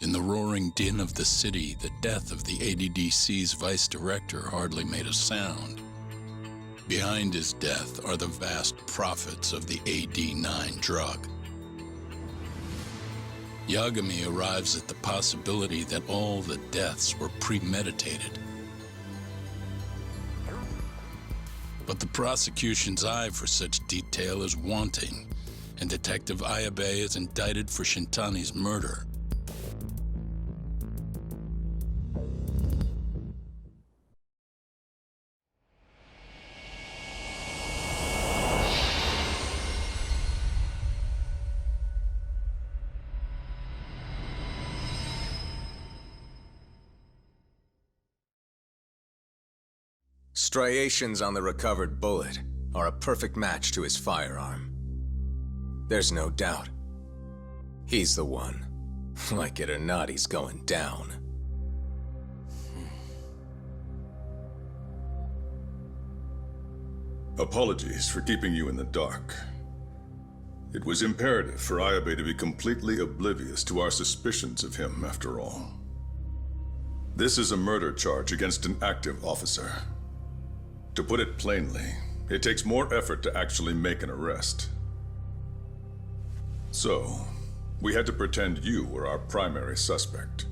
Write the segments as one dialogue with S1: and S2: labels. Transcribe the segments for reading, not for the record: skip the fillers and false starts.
S1: In the roaring din of the city, the death of the ADDC's vice director hardly made a sound. Behind his death are the vast profits of the AD9 drug. Yagami arrives at the possibility that all the deaths were premeditated. But the prosecution's eye for such detail is wanting, and Detective Ayabe is indicted for Shintani's murder.
S2: Striations on the recovered bullet are a perfect match to his firearm. There's no doubt. He's the one. Like it or not, he's going down.
S3: Apologies for keeping you in the dark. It was imperative for Ayabe to be completely oblivious to our suspicions of him, after all. This is a murder charge against an active officer. To put it plainly, it takes more effort to actually make an arrest. So, we had to pretend you were our primary suspect.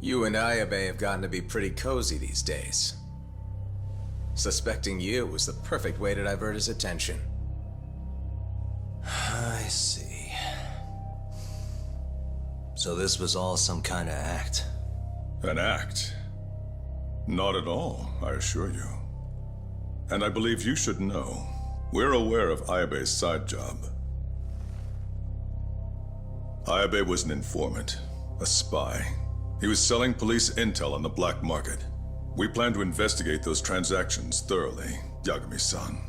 S2: You and Ayabe have gotten to be pretty cozy these days. Suspecting you was the perfect way to divert his attention.
S4: I see. So this was all some kind of act?
S3: An act? Not at all, I assure you. And I believe you should know, we're aware of Ayabe's side job. Ayabe was an informant, a spy. He was selling police intel on the black market. We plan to investigate those transactions thoroughly, Yagami-san.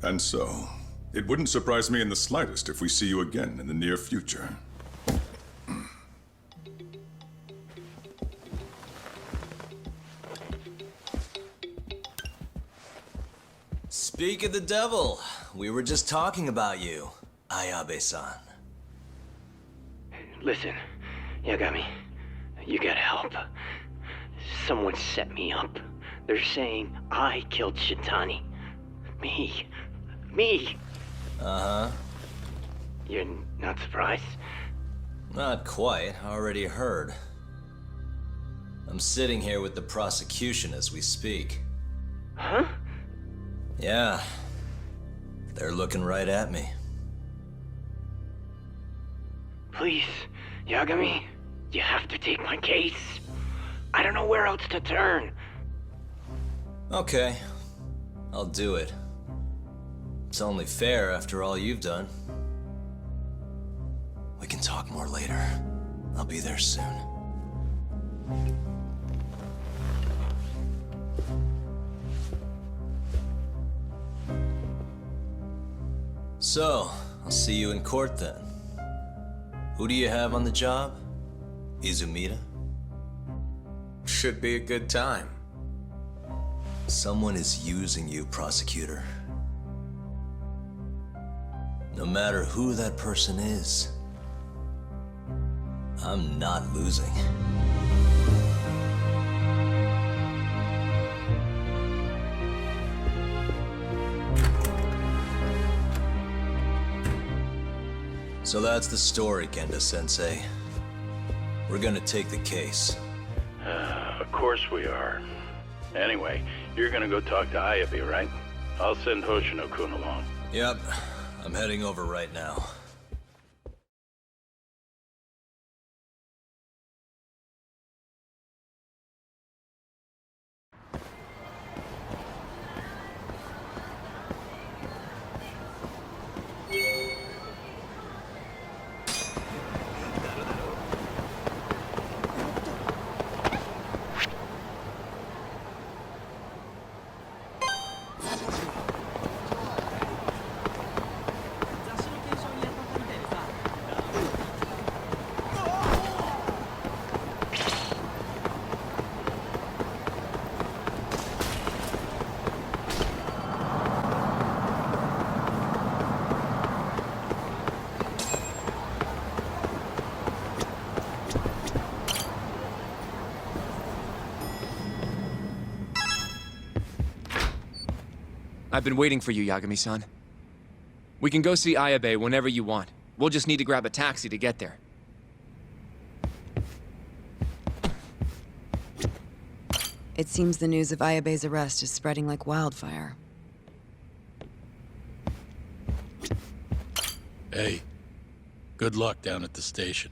S3: And so, it wouldn't surprise me in the slightest if we see you again in the near future.
S4: Speak of the devil, we were just talking about you, Ayabe-san.
S5: Listen, Yagami, you gotta help. Someone set me up. They're saying I killed Shintani. Me.
S4: Uh-huh.
S5: You're not surprised?
S4: Not quite, already heard. I'm sitting here with the prosecution as we speak.
S5: Huh?
S4: Yeah. They're looking right at me.
S5: Please, Yagami, you have to take my case. I don't know where else to turn.
S4: Okay. I'll do it. It's only fair after all you've done. We can talk more later. I'll be there soon. So, I'll see you in court then. Who do you have on the job? Izumida?
S2: Should be a good time.
S4: Someone is using you, prosecutor. No matter who that person is, I'm not losing. So that's the story, Kenda-sensei. We're gonna take the case.
S6: Of course we are. Anyway, you're gonna go talk to Ayabe, right? I'll send Hoshino-kun along.
S4: Yep, I'm heading over right now.
S7: I've been waiting for you, Yagami-san. We can go see Ayabe whenever you want. We'll just need to grab a taxi to get there.
S8: It seems the news of Ayabe's arrest is spreading like wildfire.
S1: Hey, good luck down at the station.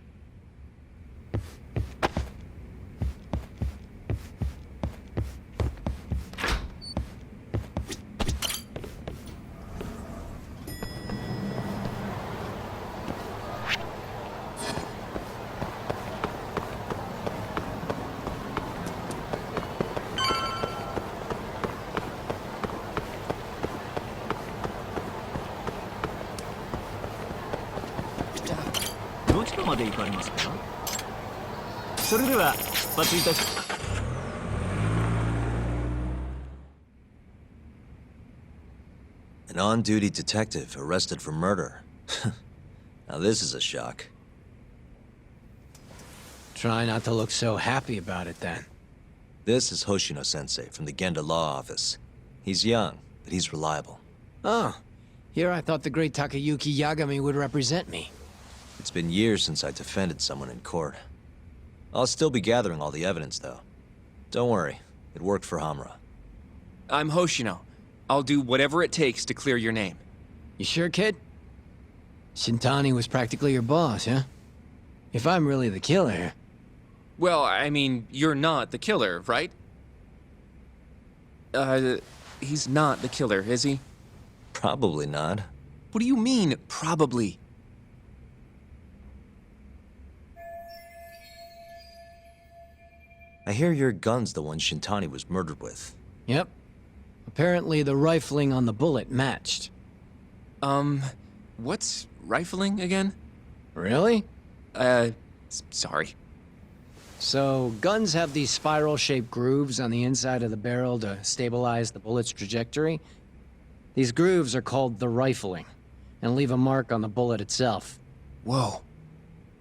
S4: An on-duty detective arrested for murder. Now this is a shock.
S9: Try not to look so happy about it, then.
S4: This is Hoshino-sensei from the Genda Law Office. He's young, but he's reliable.
S9: Oh, here I thought the great Takayuki Yagami would represent me.
S4: It's been years since I defended someone in court. I'll still be gathering all the evidence, though. Don't worry, it worked for Hamura.
S7: I'm Hoshino. I'll do whatever it takes to clear your name.
S9: You sure, kid? Shintani was practically your boss, huh? If I'm really the killer...
S7: Well, I mean, you're not the killer, right? He's not the killer, is he?
S4: Probably not.
S7: What do you mean, probably?
S4: I hear your gun's the one Shintani was murdered with.
S9: Yep. Apparently the rifling on the bullet matched.
S7: What's rifling again?
S9: Really?
S7: Sorry.
S9: So, guns have these spiral-shaped grooves on the inside of the barrel to stabilize the bullet's trajectory. These grooves are called the rifling, and leave a mark on the bullet itself.
S7: Whoa.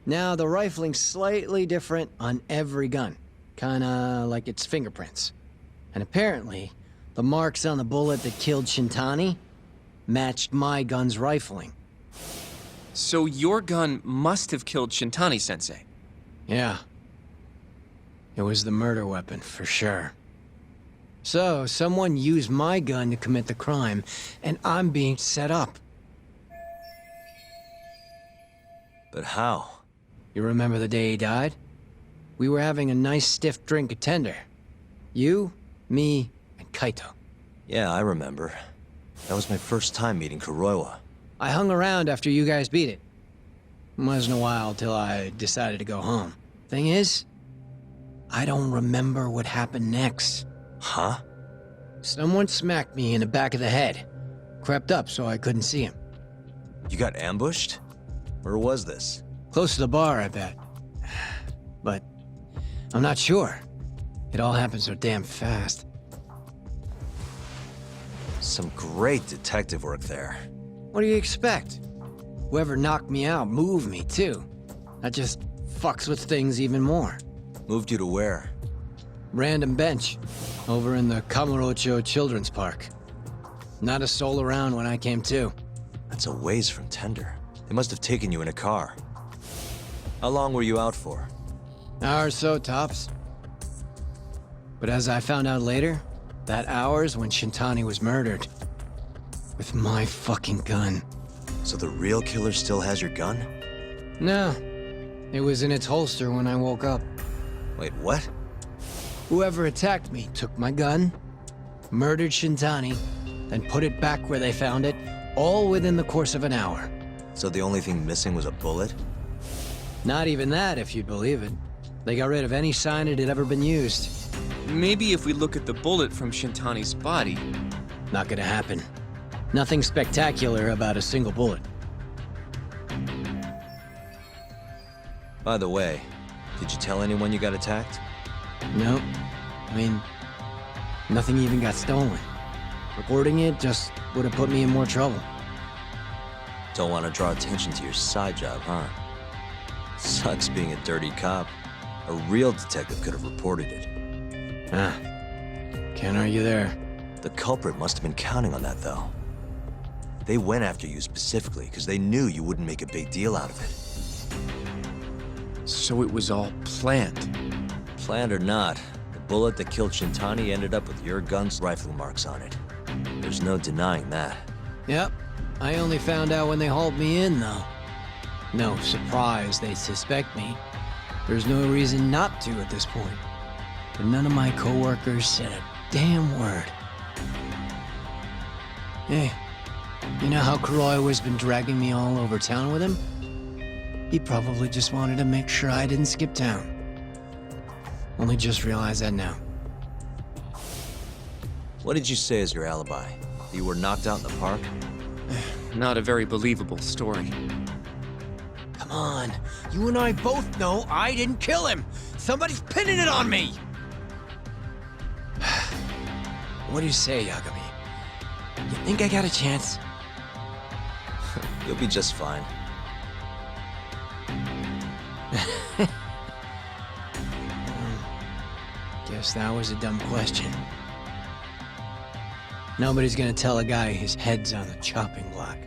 S9: Now, the rifling's slightly different on every gun. Kinda like its fingerprints. And apparently, the marks on the bullet that killed Shintani matched my gun's rifling.
S7: So your gun must have killed Shintani-sensei.
S9: Yeah. It was the murder weapon, for sure. So, someone used my gun to commit the crime, and I'm being set up.
S4: But how?
S9: You remember the day he died? We were having a nice stiff drink at Tender. You, me, and Kaito.
S4: Yeah, I remember. That was my first time meeting Kuroiwa.
S9: I hung around after you guys beat it. Wasn't a while till I decided to go home. Thing is, I don't remember what happened next.
S4: Huh?
S9: Someone smacked me in the back of the head. Crept up so I couldn't see him.
S4: You got ambushed? Where was this?
S9: Close to the bar, I bet. But I'm not sure. It all happened so damn fast.
S4: Some great detective work there.
S9: What do you expect? Whoever knocked me out moved me, too. That just fucks with things even more.
S4: Moved you to where?
S9: Random bench, over in the Kamurocho Children's Park. Not a soul around when I came to.
S4: That's a ways from Tender. They must have taken you in a car. How long were you out for?
S9: Hour or so, tops. But as I found out later, that hour's when Shintani was murdered. With my fucking gun.
S4: So the real killer still has your gun?
S9: No. It was in its holster when I woke up.
S4: Wait, what?
S9: Whoever attacked me took my gun, murdered Shintani, then put it back where they found it, all within the course of an hour.
S4: So the only thing missing was a bullet?
S9: Not even that, if you'd believe it. They got rid of any sign it had ever been used.
S7: Maybe if we look at the bullet from Shintani's body.
S9: Not gonna happen. Nothing spectacular about a single bullet.
S4: By the way, did you tell anyone you got attacked?
S9: No. I mean, nothing even got stolen. Reporting it just would have put me in more trouble.
S4: Don't want to draw attention to your side job, huh? Sucks being a dirty cop. A real detective could have reported it.
S9: Ah. Can't argue there.
S10: The culprit must have been counting on that, though. They went after you specifically because they knew you wouldn't make a big deal out of it.
S7: So it was all planned.
S10: Planned or not, the bullet that killed Shintani ended up with your gun's rifle marks on it. There's no denying that.
S9: Yep. I only found out when they hauled me in, though. No surprise they suspect me. There's no reason not to at this point. But none of my coworkers said a damn word. Hey, you know how Kuroiwa has been dragging me all over town with him? He probably just wanted to make sure I didn't skip town. Only just realized that now.
S10: What did you say as your alibi? You were knocked out in the park?
S7: Not a very believable story.
S9: Come on, you and I both know I didn't kill him! Somebody's pinning it on me! What do you say, Yagami? You think I got a chance?
S10: You'll be just fine.
S9: Guess that was a dumb question. Nobody's gonna tell a guy his head's on the chopping block.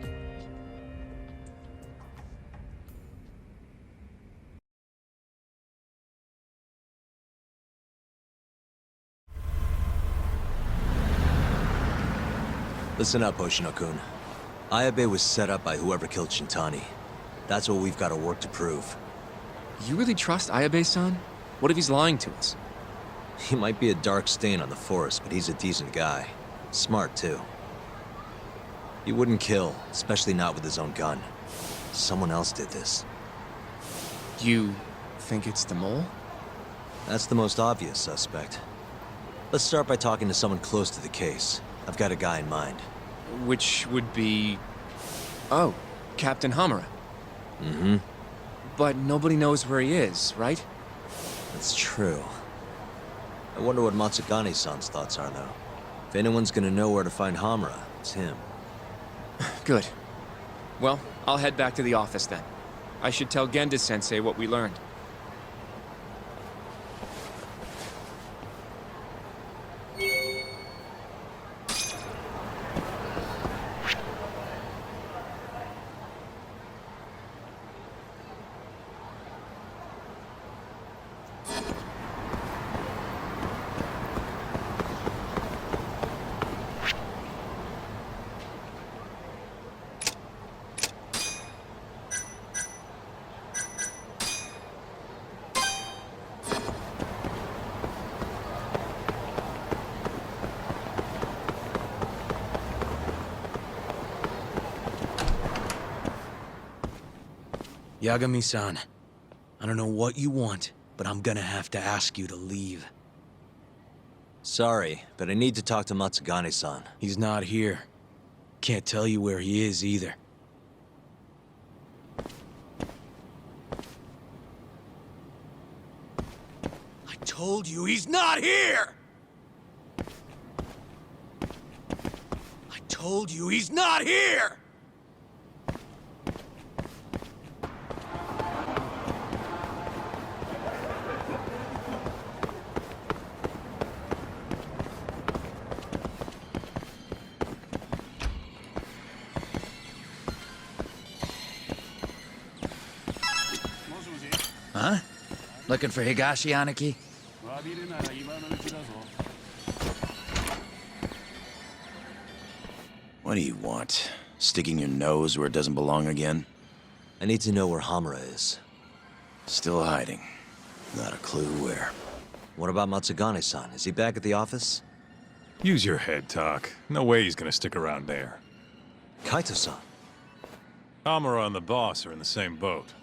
S10: Listen up, Hoshino-kun. Ayabe was set up by whoever killed Shintani. That's what we've got to work to prove.
S7: You really trust Ayabe-san? What if he's lying to us?
S10: He might be a dark stain on the force, but he's a decent guy. Smart, too. He wouldn't kill, especially not with his own gun. Someone else did this.
S7: You think it's the mole?
S10: That's the most obvious suspect. Let's start by talking to someone close to the case. I've got a guy in mind.
S7: Which would be... Oh, Captain Hamura.
S10: Mm-hmm.
S7: But nobody knows where he is, right?
S10: That's true. I wonder what Matsugane-san's thoughts are, though. If anyone's gonna know where to find Hamura, it's him.
S7: Good. Well, I'll head back to the office then. I should tell Genda-sensei what we learned.
S11: Yagami-san, I don't know what you want, but I'm gonna have to ask you to leave.
S10: Sorry, but I need to talk to Matsugane-san.
S11: He's not here. Can't tell you where he is either. I told you he's not here! I told you he's not here!
S12: Huh? Looking for Higashi Aniki?
S13: What do you want? Sticking your nose where it doesn't belong again?
S10: I need to know where Hamura is.
S13: Still hiding. Not a clue where.
S10: What about Matsugane-san? Is he back at the office?
S14: Use your head, Tak. No way he's gonna stick around there.
S10: Kaito-san.
S14: Hamura and the boss are in the same boat.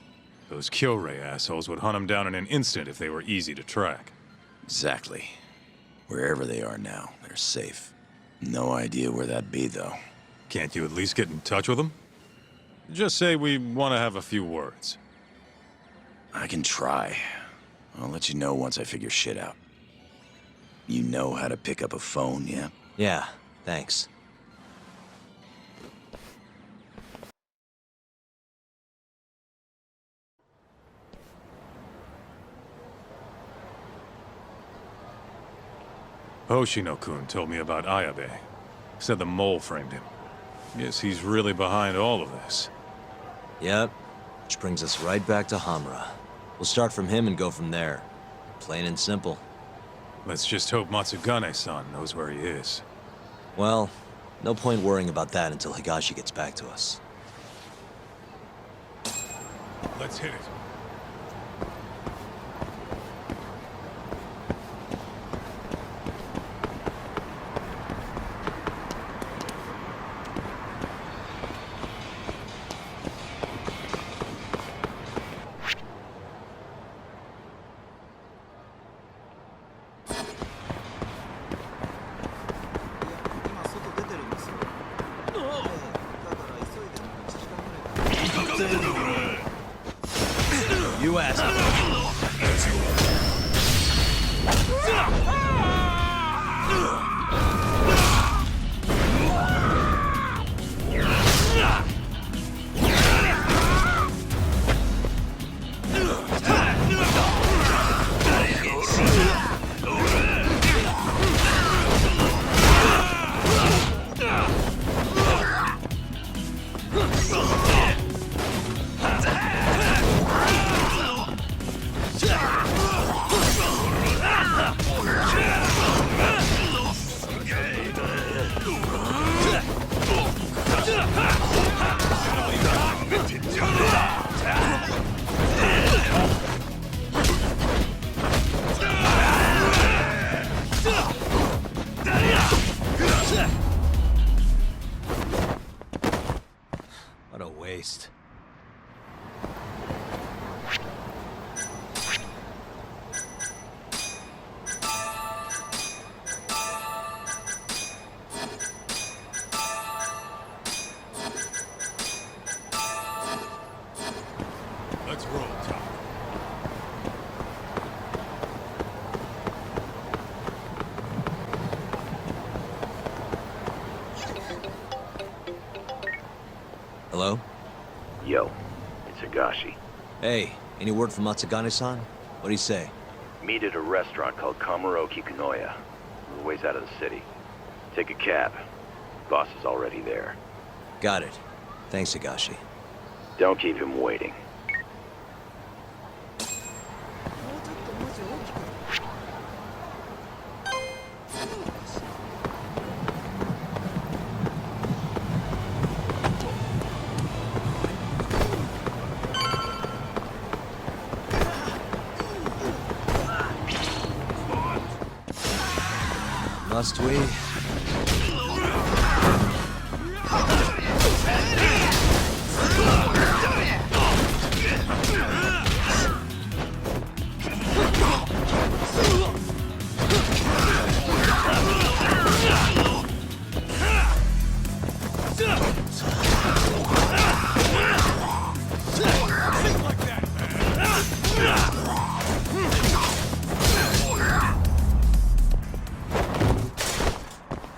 S14: Those Kyorei assholes would hunt him down in an instant if they were easy to track.
S13: Exactly. Wherever they are now, they're safe. No idea where that'd be, though.
S14: Can't you at least get in touch with them? Just say we want to have a few words.
S13: I can try. I'll let you know once I figure shit out. You know how to pick up a phone, yeah?
S10: Yeah, thanks.
S14: Hoshino-kun told me about Ayabe. Said the mole framed him. Yes, he's really behind all of this.
S10: Yep. Which brings us right back to Hamura. We'll start from him and go from there. Plain and simple.
S14: Let's just hope Matsugane-san knows where he is.
S10: Well, no point worrying about that until Higashi gets back to us.
S14: Let's hit it.
S10: You asked. What a waste.
S14: Let's roll, Tom.
S10: Hello?
S6: Yo, it's Higashi.
S10: Hey, any word from Matsugane-san? What'd he say?
S6: Meet at a restaurant called Kamurocho, a little ways out of the city. Take a cab. Boss is already there.
S10: Got it. Thanks, Higashi.
S6: Don't keep him waiting.
S10: Must we?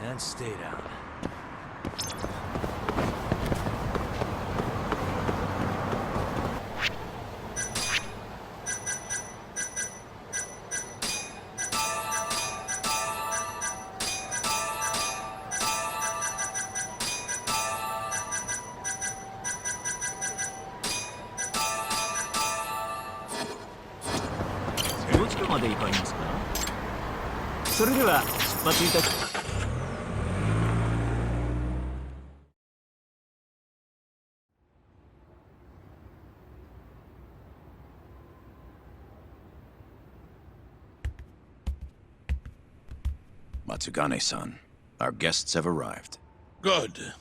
S10: And stay down.
S13: Matsugane-san, our guests have arrived.
S1: Good.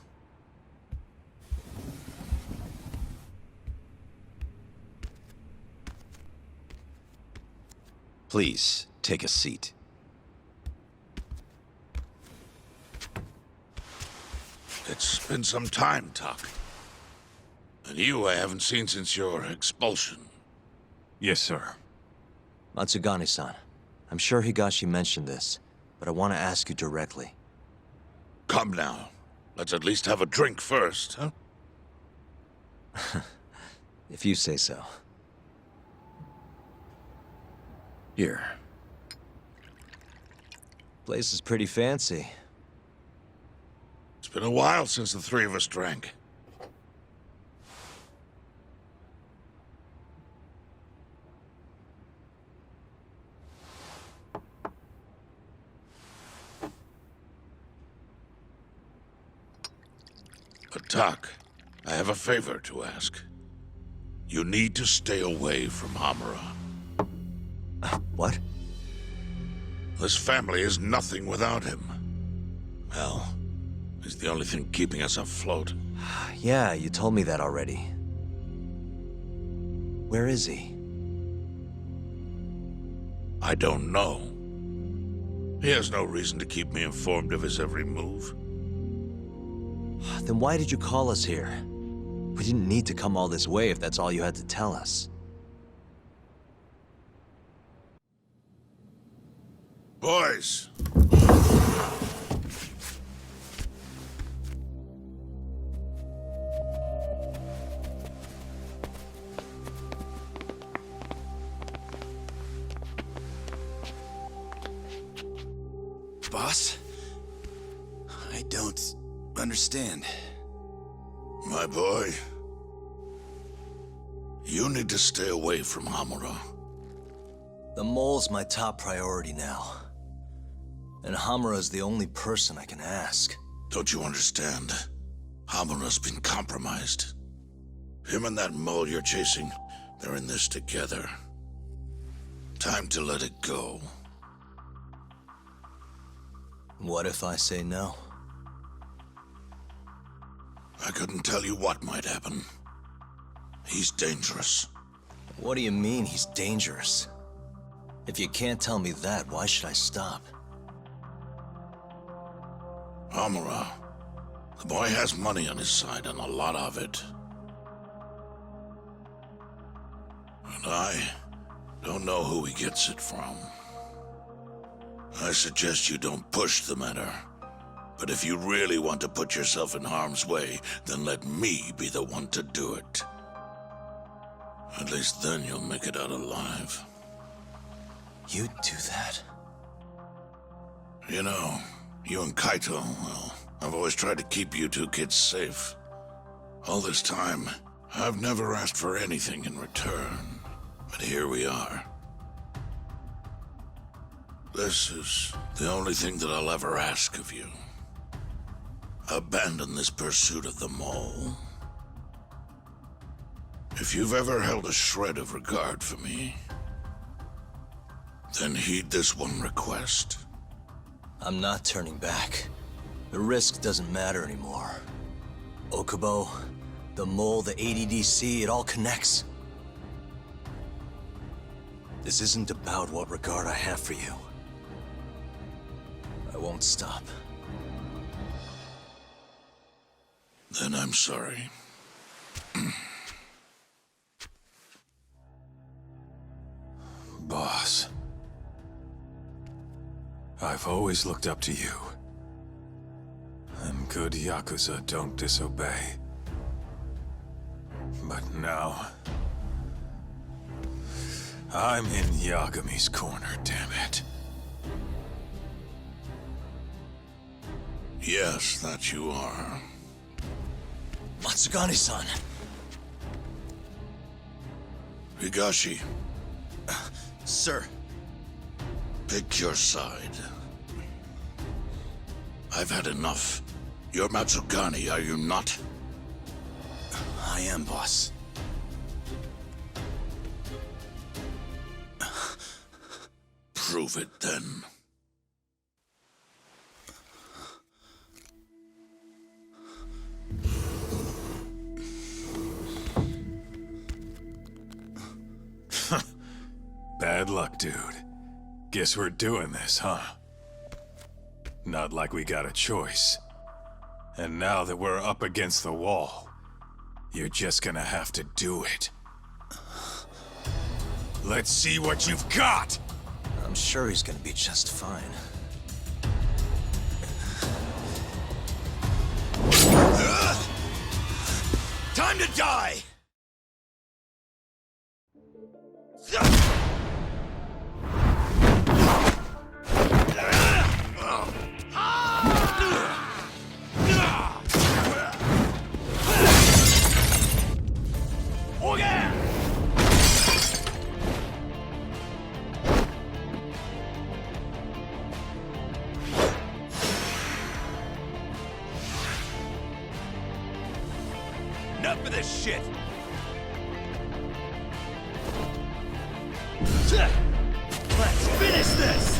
S13: Please, take a seat.
S15: It's been some time, Tak. And you I haven't seen since your expulsion.
S14: Yes, sir.
S10: Matsugane-san, I'm sure Higashi mentioned this, but I want to ask you directly.
S15: Come now. Let's at least have a drink first, huh?
S10: If you say so.
S13: Here.
S10: Place is pretty fancy.
S15: It's been a while since the three of us drank. But Doc, I have a favor to ask. You need to stay away from Hamura.
S10: What?
S15: This family is nothing without him. Well, he's the only thing keeping us afloat.
S10: Yeah, you told me that already. Where is he?
S15: I don't know. He has no reason to keep me informed of his every move.
S10: Then why did you call us here? We didn't need to come all this way if that's all you had to tell us.
S15: Boys!
S13: Boss? I don't understand.
S15: My boy, you need to stay away from Hamura.
S4: The mole's my top priority now. And Hamura's the only person I can ask.
S15: Don't you understand? Hamura's been compromised. Him and that mole you're chasing, they're in this together. Time to let it go.
S4: What if I say no?
S15: I couldn't tell you what might happen. He's dangerous.
S4: What do you mean he's dangerous? If you can't tell me that, why should I stop?
S15: Hamura. The boy has money on his side, and a lot of it. And I don't know who he gets it from. I suggest you don't push the matter. But if you really want to put yourself in harm's way, then let me be the one to do it. At least then you'll make it out alive.
S4: You'd do that?
S15: You know, you and Kaito, well, I've always tried to keep you two kids safe. All this time, I've never asked for anything in return. But here we are. This is the only thing that I'll ever ask of you. Abandon this pursuit of the mole. If you've ever held a shred of regard for me, then heed this one request.
S4: I'm not turning back. The risk doesn't matter anymore. Okubo, the mole, the ADDC, it all connects. This isn't about what regard I have for you. I won't stop.
S15: Then I'm sorry.
S1: Boss, I've always looked up to you. And good Yakuza don't disobey. But now, I'm in Yagami's corner, damn it.
S15: Yes, that you are.
S4: Matsugane-san!
S15: Higashi.
S13: Sir.
S15: Pick your side. I've had enough. You're Matsugane, are you not?
S13: I am, boss.
S15: Prove it, then.
S1: Bad luck, dude. Guess we're doing this, huh? Not like we got a choice. And now that we're up against the wall, you're just gonna have to do it. Let's see what you've got!
S4: I'm sure he's gonna be just fine.
S13: Time to die! Enough of this shit! Let's finish this!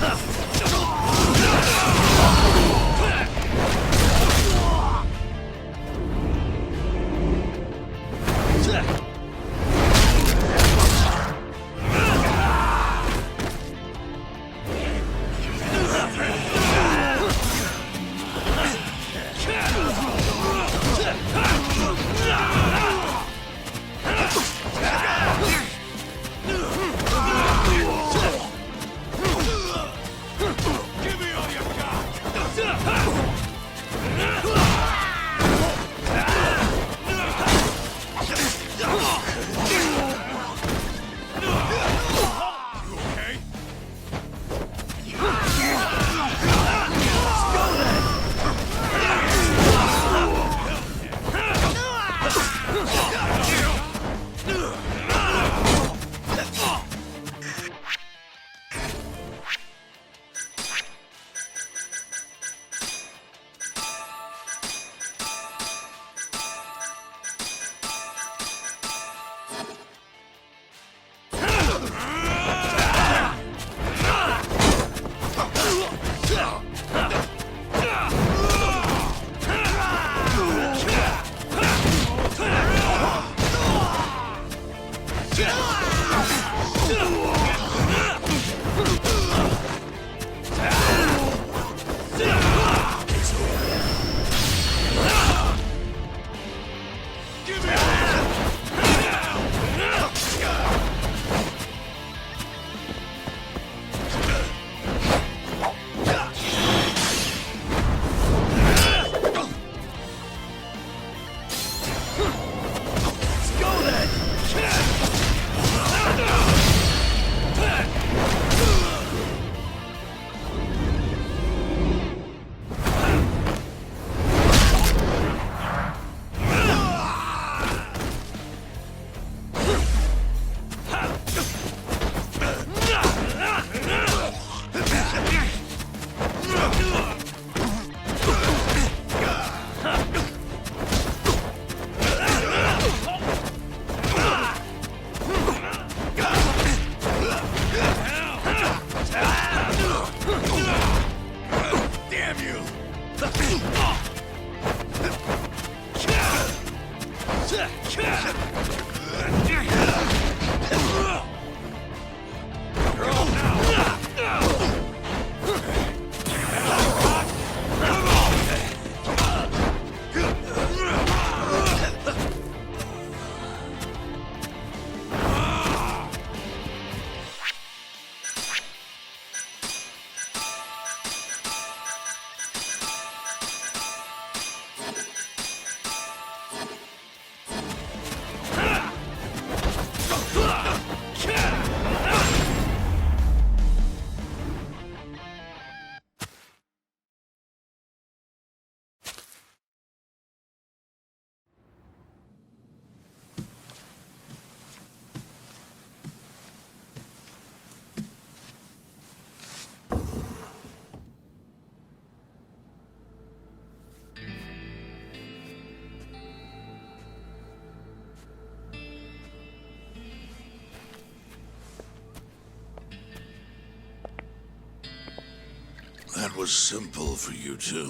S15: That was simple for you two.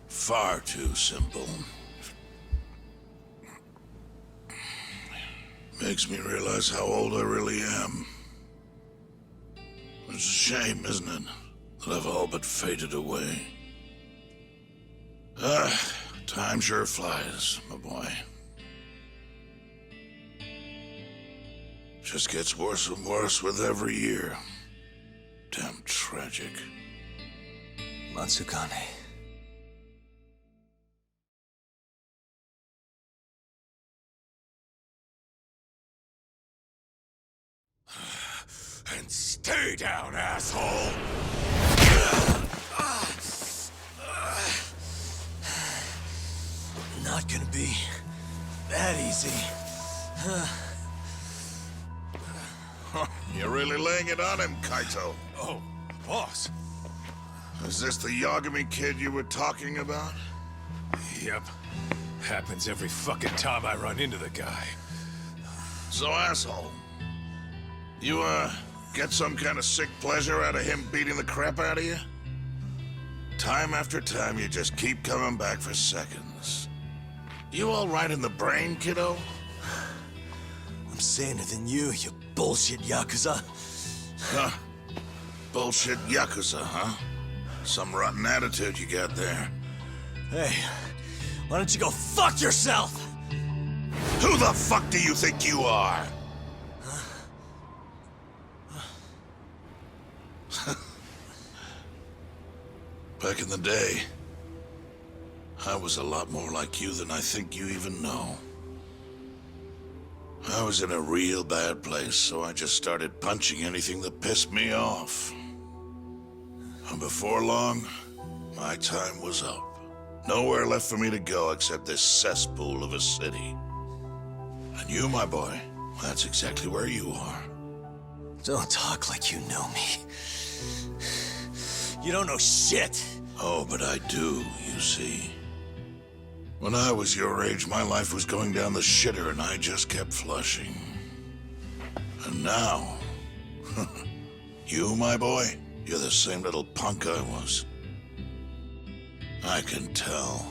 S15: Far too simple. Makes me realize how old I really am. It's a shame, isn't it, that I've all but faded away. Time sure flies, my boy. Just gets worse and worse with every year. Damn tragic.
S4: Matsukane.
S15: And stay down, asshole!
S4: Not gonna be that easy.
S15: You're really laying it on him, Kaito.
S14: Oh, boss.
S15: Is this the Yagami kid you were talking about?
S14: Yep. Happens every fucking time I run into the guy.
S15: So, asshole, you, get some kind of sick pleasure out of him beating the crap out of you? Time after time, you just keep coming back for seconds. You all right in the brain, kiddo?
S4: I'm saner than you bullshit Yakuza.
S15: Huh? Bullshit Yakuza, huh? Some rotten attitude you got there.
S4: Hey, why don't you go fuck yourself?
S15: Who the fuck do you think you are? Back in the day, I was a lot more like you than I think you even know. I was in a real bad place, so I just started punching anything that pissed me off. And before long, my time was up. Nowhere left for me to go except this cesspool of a city. And you, my boy, that's exactly where you are.
S4: Don't talk like you know me. You don't know shit.
S15: Oh, but I do, you see. When I was your age, my life was going down the shitter and I just kept flushing. And now, you, my boy, you're the same little punk I was. I can tell.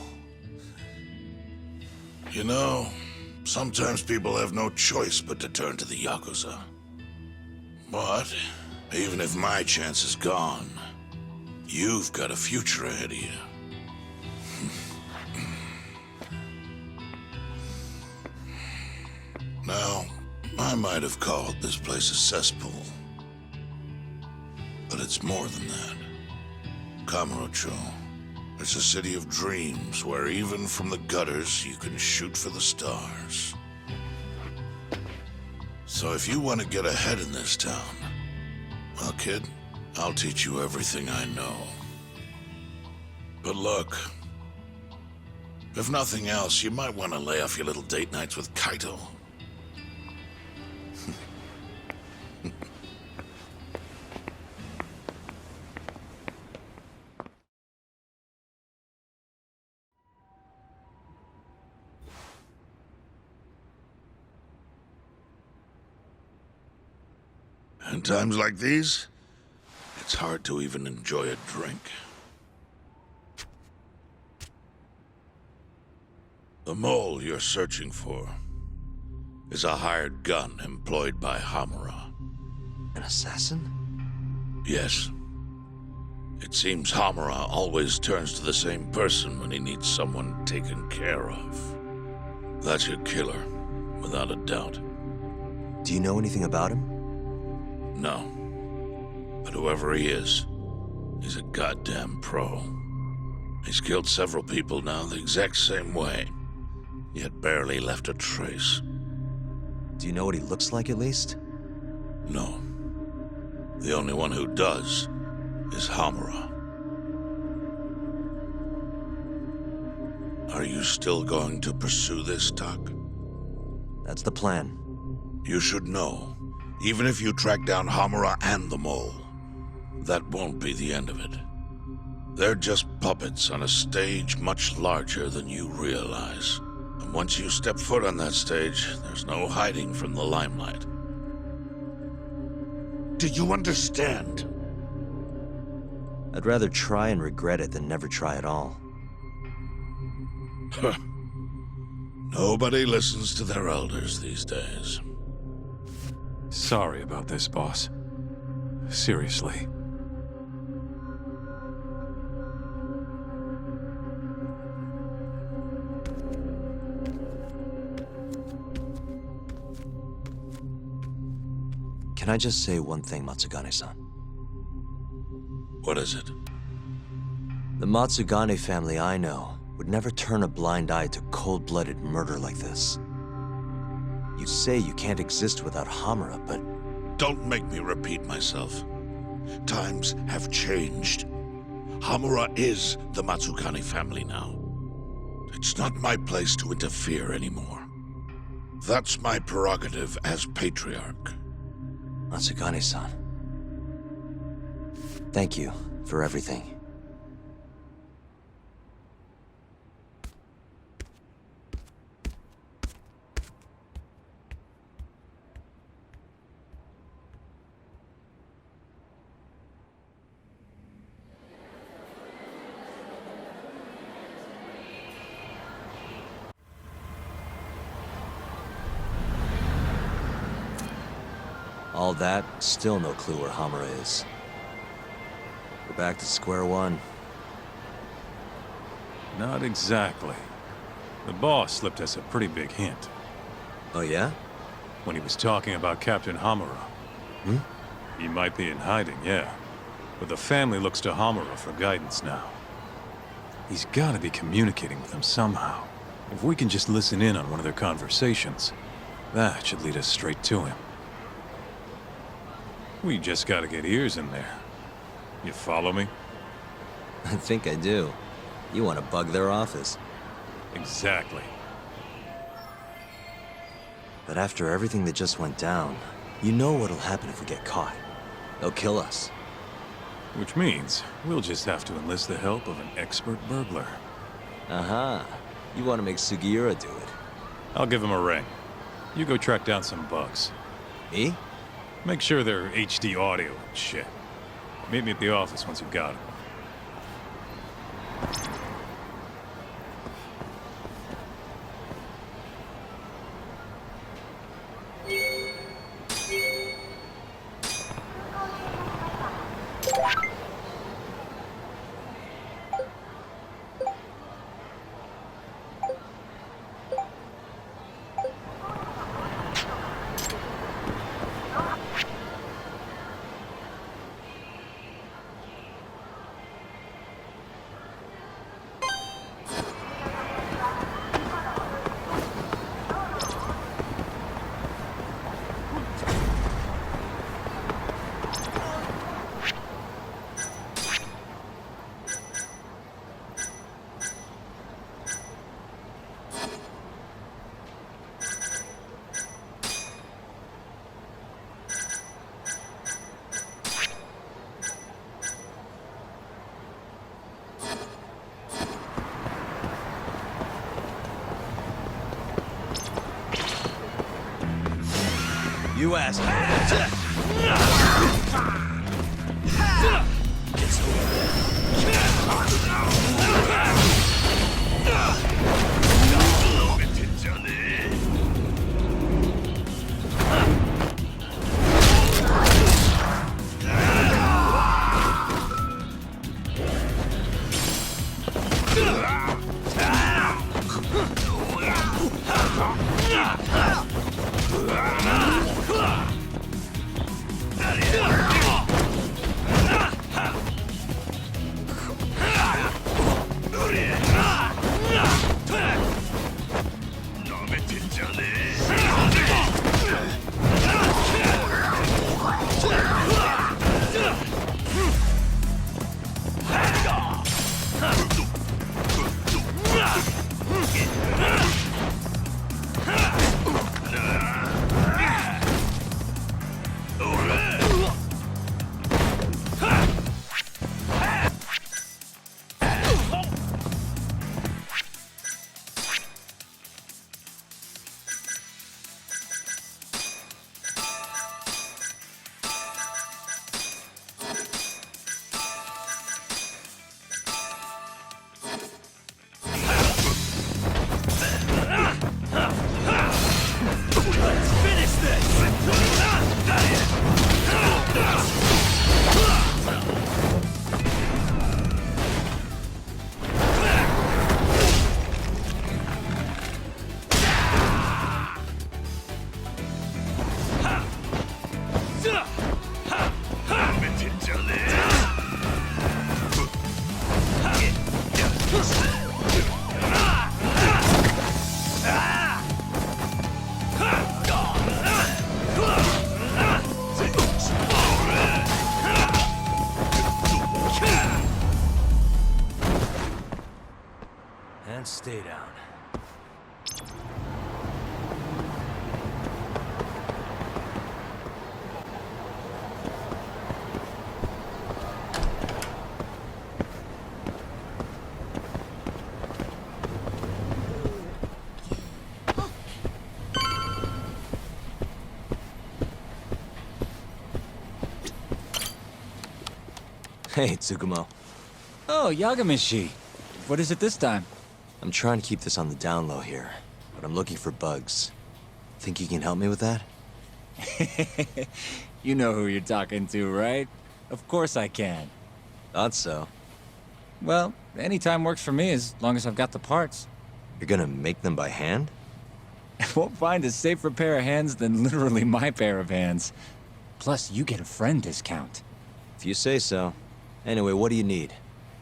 S15: You know, sometimes people have no choice but to turn to the Yakuza. But, even if my chance is gone, you've got a future ahead of you. Now, I might have called this place a cesspool, but it's more than that. Kamurocho. It's a city of dreams where even from the gutters you can shoot for the stars. So if you want to get ahead in this town, well, kid, I'll teach you everything I know. But look, if nothing else, you might want to lay off your little date nights with Kaito. In times like these, it's hard to even enjoy a drink. The mole you're searching for is a hired gun employed by Hamura.
S10: An assassin?
S15: Yes. It seems Hamura always turns to the same person when he needs someone taken care of. That's your killer, without a doubt.
S10: Do you know anything about him?
S15: No. But whoever he is, he's a goddamn pro. He's killed several people now the exact same way, yet barely left a trace.
S10: Do you know what he looks like, at least?
S15: No. The only one who does is Hamura. Are you still going to pursue this, Tak?
S10: That's the plan.
S15: You should know, even if you track down Hamura and the mole, that won't be the end of it. They're just puppets on a stage much larger than you realize. And once you step foot on that stage, there's no hiding from the limelight. Do you understand?
S10: I'd rather try and regret it than never try at all.
S15: Nobody listens to their elders these days.
S14: Sorry about this, boss. Seriously.
S10: Can I just say one thing, Matsugane-san?
S15: What is it?
S10: The Matsugane family I know would never turn a blind eye to cold-blooded murder like this. You say you can't exist without Hamura, but...
S15: Don't make me repeat myself. Times have changed. Hamura is the Matsugane family now. It's not my place to interfere anymore. That's my prerogative as patriarch.
S10: Matsugane-san. Thank you for everything. All that, still no clue where Hamura is. We're back to square one.
S14: Not exactly. The boss slipped us a pretty big hint.
S10: Oh yeah?
S14: When he was talking about Captain Hamura.
S10: Hmm?
S14: He might be in hiding, yeah. But the family looks to Hamura for guidance now. He's gotta be communicating with them somehow. If we can just listen in on one of their conversations, that should lead us straight to him. We just gotta get ears in there. You follow me?
S10: I think I do. You want to bug their office.
S14: Exactly.
S10: But after everything that just went down, you know what'll happen if we get caught. They'll kill us.
S14: Which means we'll just have to enlist the help of an expert burglar.
S10: Aha. You want to make Sugiura do it.
S14: I'll give him a ring. You go track down some bugs.
S10: Me?
S14: Make sure they're HD audio and shit. Meet me at the office once you've got them.
S10: You asked me. And stay down. Hey, Tsukumo.
S12: Oh, Yagami-shi. What is it this time?
S10: I'm trying to keep this on the down low here, but I'm looking for bugs. Think you can help me with that?
S12: You know who you're talking to, right? Of course I can.
S10: Thought so.
S12: Well, anytime works for me as long as I've got the parts.
S10: You're gonna make them by hand?
S12: Won't find a safer pair of hands than literally my pair of hands. Plus, you get a friend discount.
S10: If you say so. Anyway, what do you need?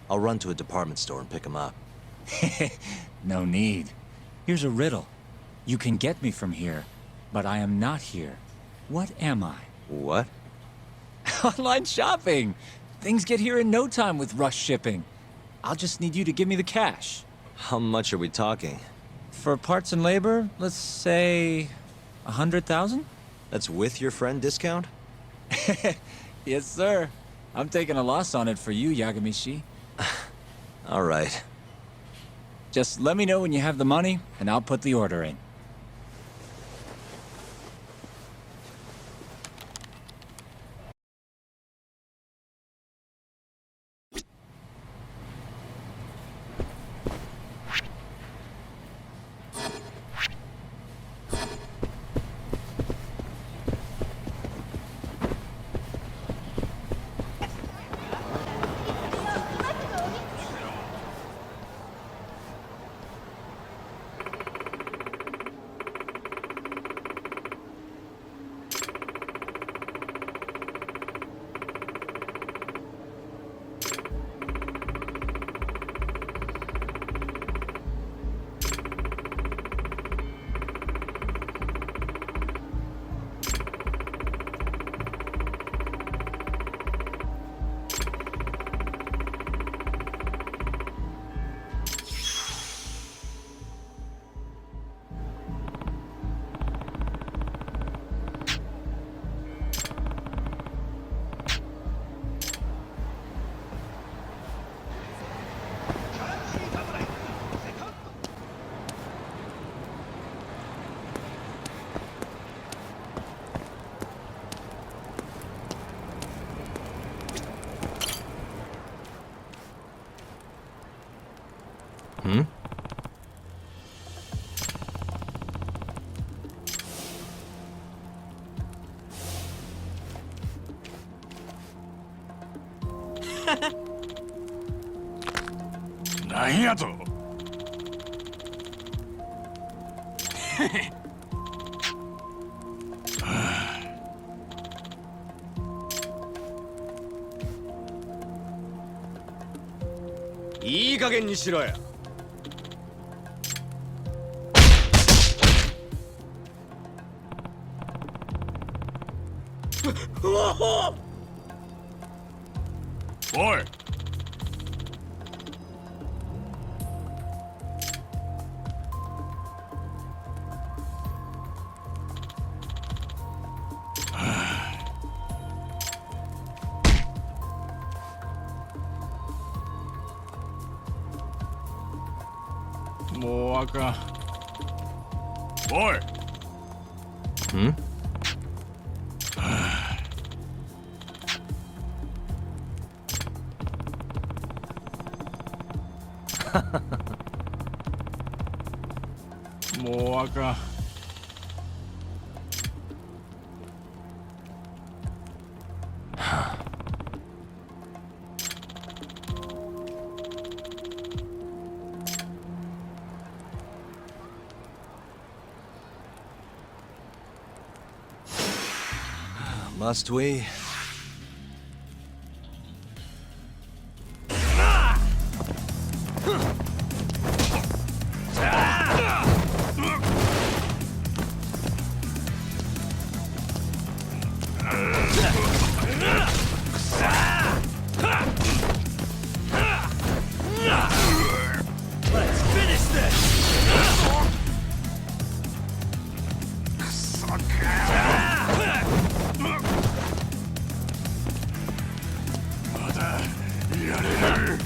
S10: I'll run to a department store and pick them up.
S12: No need. Here's a riddle. You can get me from here, but I am not here. What am I?
S10: What?
S12: Online shopping! Things get here in no time with rush shipping. I'll just need you to give me the cash.
S10: How much are we talking?
S12: For parts and labor, let's say 100,000?
S10: That's with your friend discount?
S12: Yes, sir. I'm taking a loss on it for you, Yagami-shi.
S10: All right.
S12: Just let me know when you have the money, and I'll put the order in.
S10: Hmm?
S11: いい加減にしろよ。
S15: おい。もうあかん。おい。
S10: Hmm?
S15: もうあかん。
S10: Must we?
S11: Let's finish this!
S15: まだやれる。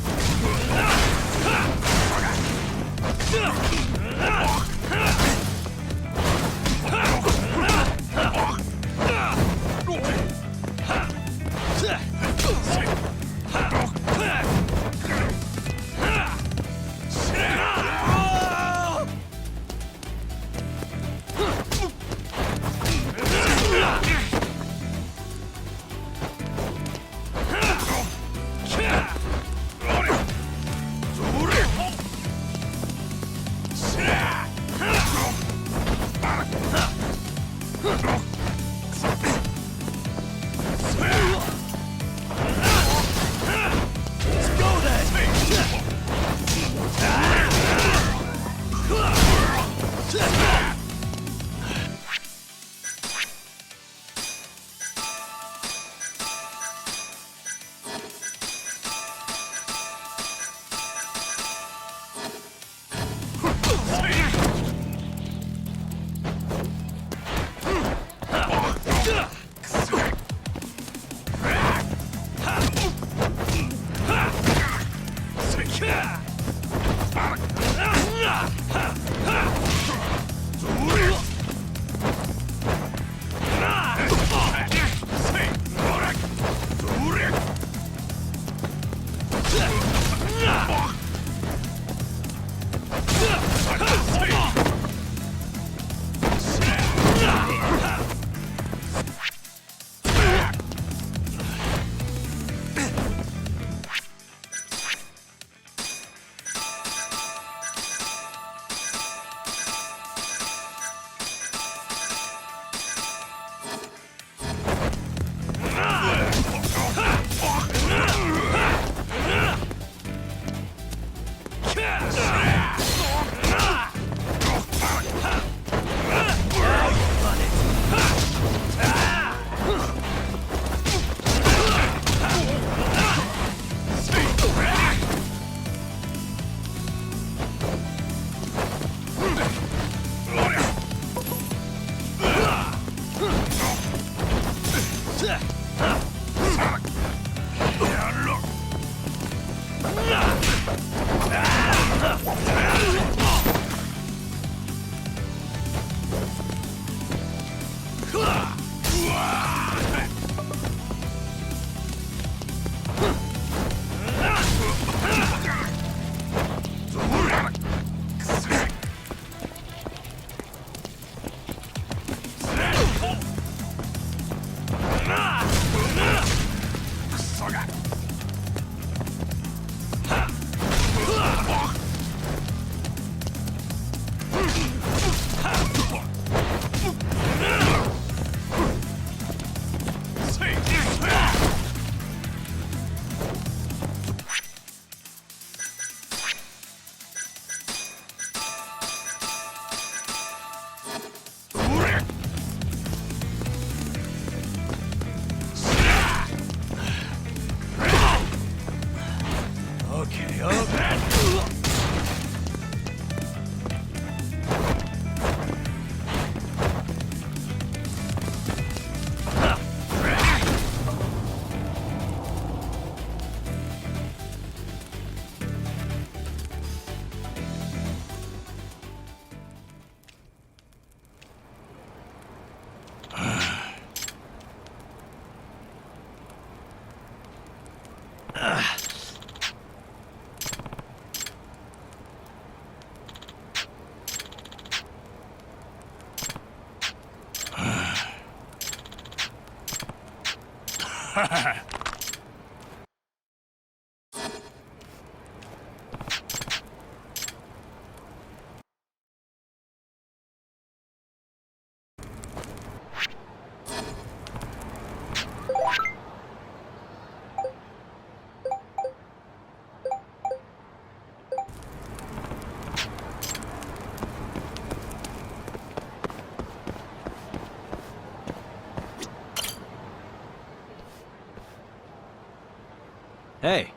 S10: Hey.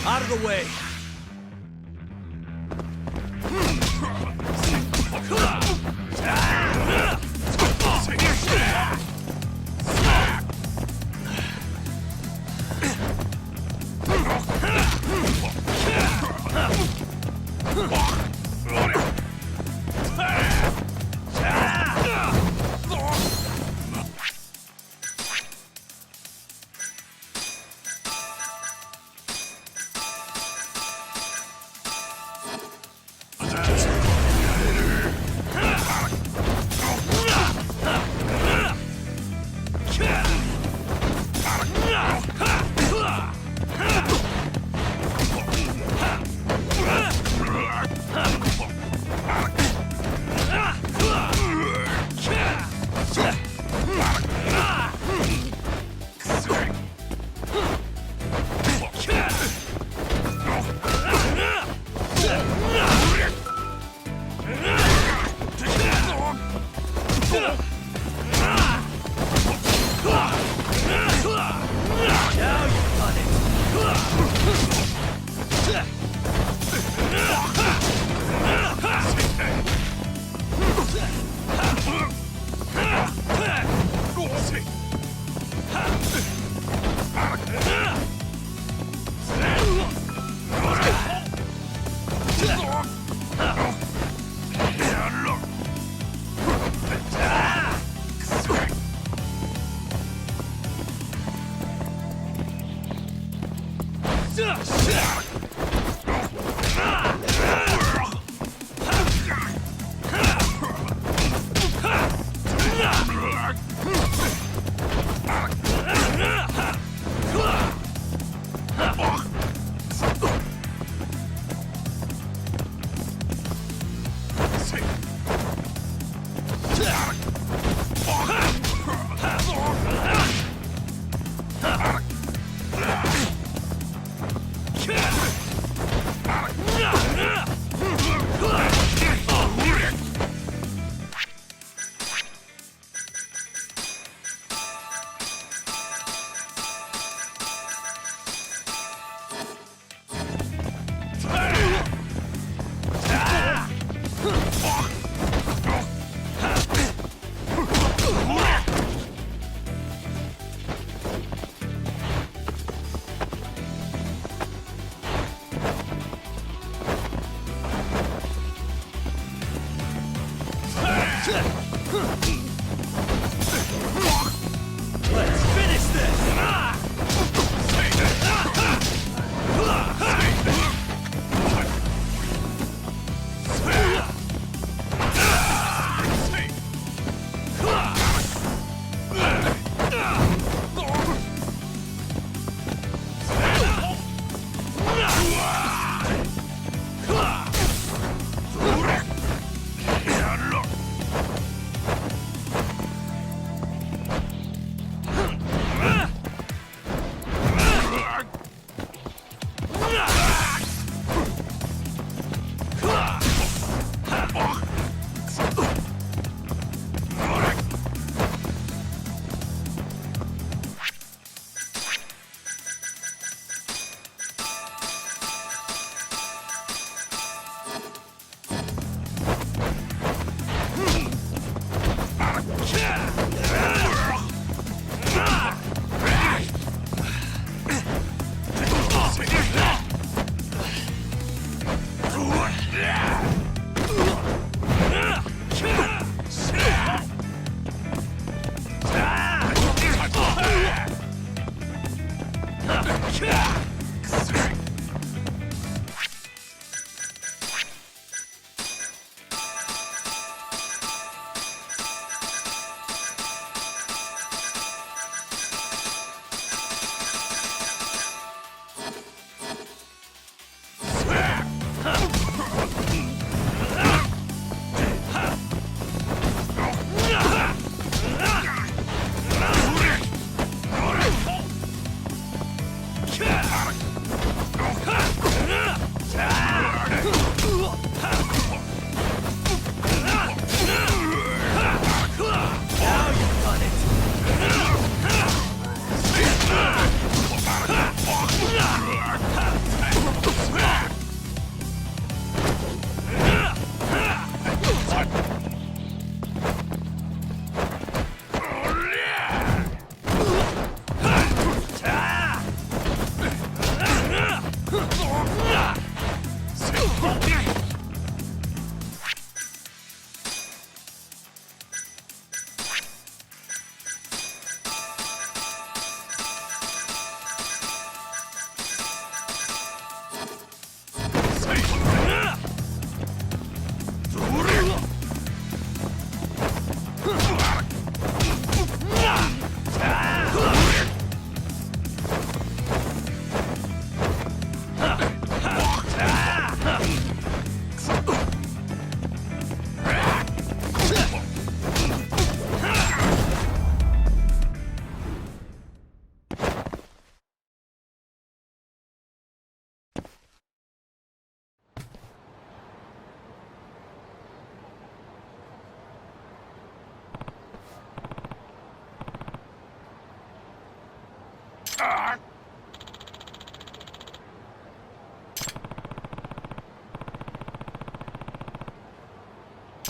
S11: Out of the way.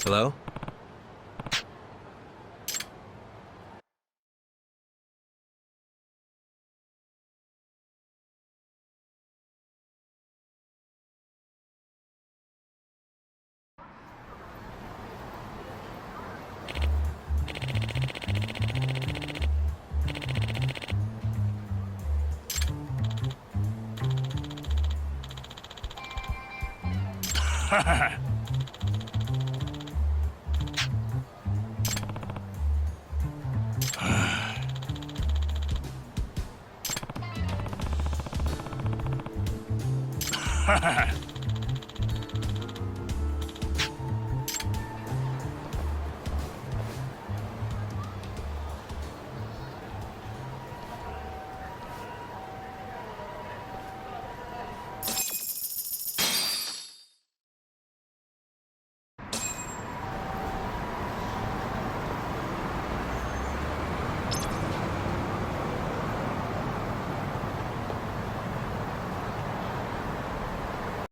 S10: Hello?
S15: Ha ha ha!